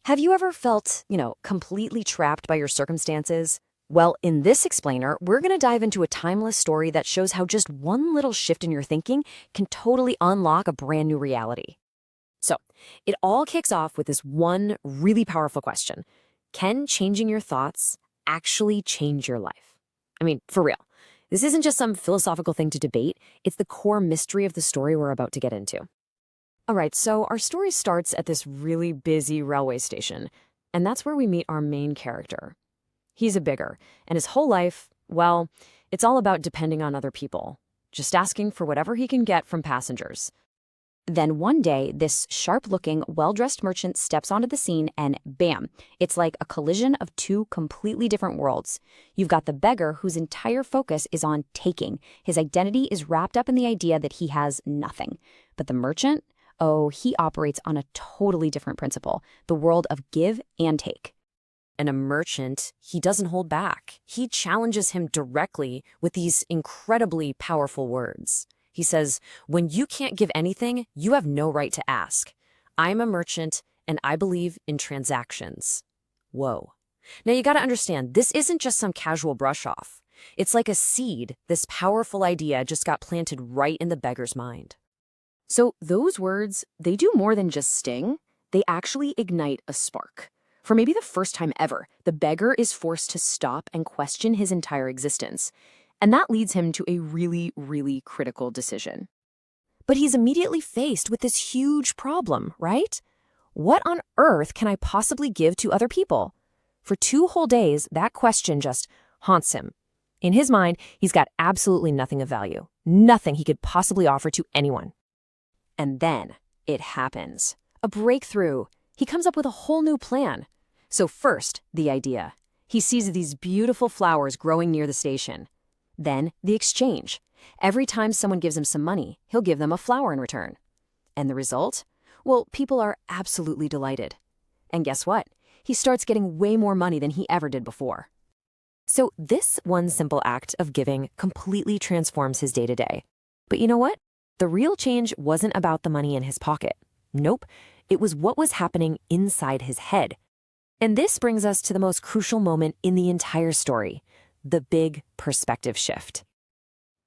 Have you ever felt, completely trapped by your circumstances? Well, in this explainer, we're going to dive into a timeless story that shows how just one little shift in your thinking can totally unlock a brand new reality. So, it all kicks off with this one really powerful question. Can changing your thoughts actually change your life? I mean, for real. This isn't just some philosophical thing to debate, it's the core mystery of the story we're about to get into. All right, so our story starts at this really busy railway station, and that's where we meet our main character. He's a beggar, and his whole life, well, it's all about depending on other people, just asking for whatever he can get from passengers. Then one day, this sharp-looking, well-dressed merchant steps onto the scene and bam, it's like a collision of two completely different worlds. You've got the beggar whose entire focus is on taking. His identity is wrapped up in the idea that he has nothing. But the merchant? Oh, he operates on a totally different principle, the world of give and take. And a merchant, he doesn't hold back. He challenges him directly with these incredibly powerful words. He says, when you can't give anything, you have no right to ask. I'm a merchant, and I believe in transactions. Whoa. Now you gotta understand, this isn't just some casual brush off. It's like a seed. This powerful idea just got planted right in the beggar's mind. So those words, they do more than just sting. They actually ignite a spark. For maybe the first time ever, the beggar is forced to stop and question his entire existence. And that leads him to a really, really critical decision. But he's immediately faced with this huge problem, right? What on earth can I possibly give to other people? For 2 whole days, that question just haunts him. In his mind, he's got absolutely nothing of value, nothing he could possibly offer to anyone. And then it happens. A breakthrough. He comes up with a whole new plan. So first, the idea. He sees these beautiful flowers growing near the station. Then the exchange. Every time someone gives him some money, he'll give them a flower in return. And the result? Well, people are absolutely delighted. And guess what? He starts getting way more money than he ever did before. So this one simple act of giving completely transforms his day-to-day. But you know what? The real change wasn't about the money in his pocket. Nope, it was what was happening inside his head. And this brings us to the most crucial moment in the entire story, the big perspective shift.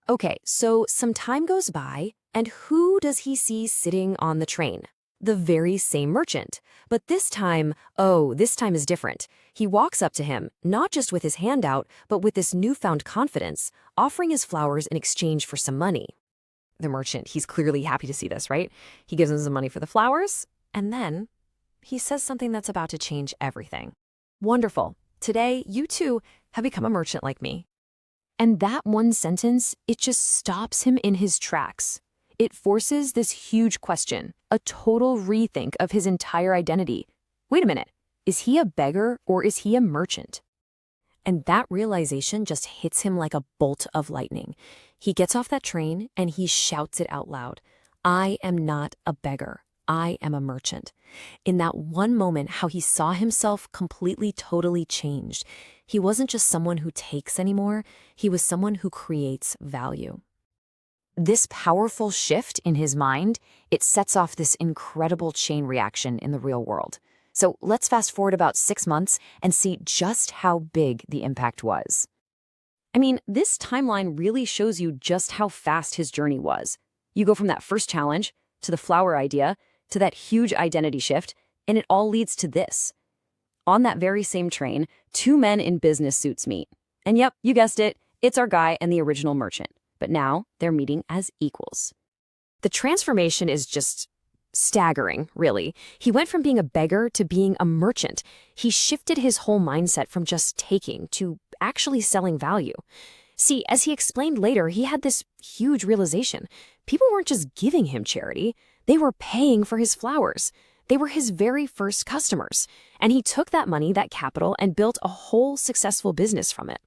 Okay, so some time goes by, and who does he see sitting on the train? The very same merchant. But this time is different. He walks up to him, not just with his hand out, but with this newfound confidence, offering his flowers in exchange for some money. The merchant, he's clearly happy to see this, right? He gives him some money for the flowers, and then he says something that's about to change everything. Wonderful. Today, you too have become a merchant like me. And that one sentence, it just stops him in his tracks. It forces this huge question, a total rethink of his entire identity. Wait a minute, is he a beggar or is he a merchant? And that realization just hits him like a bolt of lightning. He gets off that train and he shouts it out loud. I am not a beggar. I am a merchant. In that one moment, how he saw himself completely, totally changed. He wasn't just someone who takes anymore. He was someone who creates value. This powerful shift in his mind, it sets off this incredible chain reaction in the real world. So let's fast forward about 6 months and see just how big the impact was. I mean, this timeline really shows you just how fast his journey was. You go from that first challenge to the flower idea to that huge identity shift, and it all leads to this. On that very same train, 2 men in business suits meet. And yep, you guessed it, it's our guy and the original merchant. But now they're meeting as equals. The transformation is just staggering, really. He went from being a beggar to being a merchant. He shifted his whole mindset from just taking to actually selling value. See, as he explained later, he had this huge realization. People weren't just giving him charity, they were paying for his flowers. They were his very first customers. And he took that money, that capital, and built a whole successful business from it.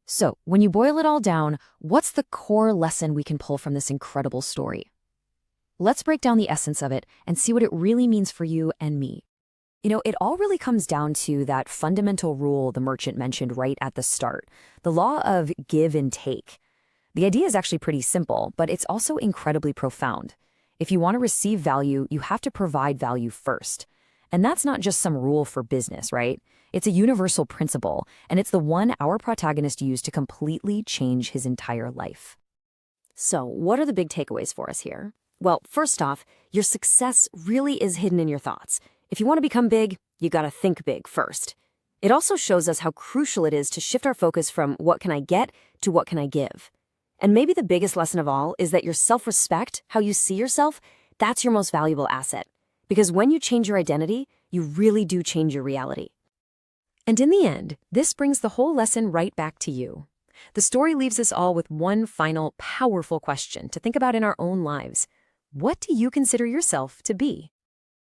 So, when you boil it all down, what's the core lesson we can pull from this incredible story? Let's break down the essence of it and see what it really means for you and me. It all really comes down to that fundamental rule the merchant mentioned right at the start, the law of give and take. The idea is actually pretty simple, but it's also incredibly profound. If you want to receive value, you have to provide value first. And that's not just some rule for business, right? It's a universal principle, and it's the one our protagonist used to completely change his entire life. So, what are the big takeaways for us here? Well, first off, your success really is hidden in your thoughts. If you want to become big, you gotta think big first. It also shows us how crucial it is to shift our focus from what can I get to what can I give. And maybe the biggest lesson of all is that your self-respect, how you see yourself, that's your most valuable asset. Because when you change your identity, you really do change your reality. And in the end, this brings the whole lesson right back to you. The story leaves us all with one final, powerful question to think about in our own lives. What do you consider yourself to be?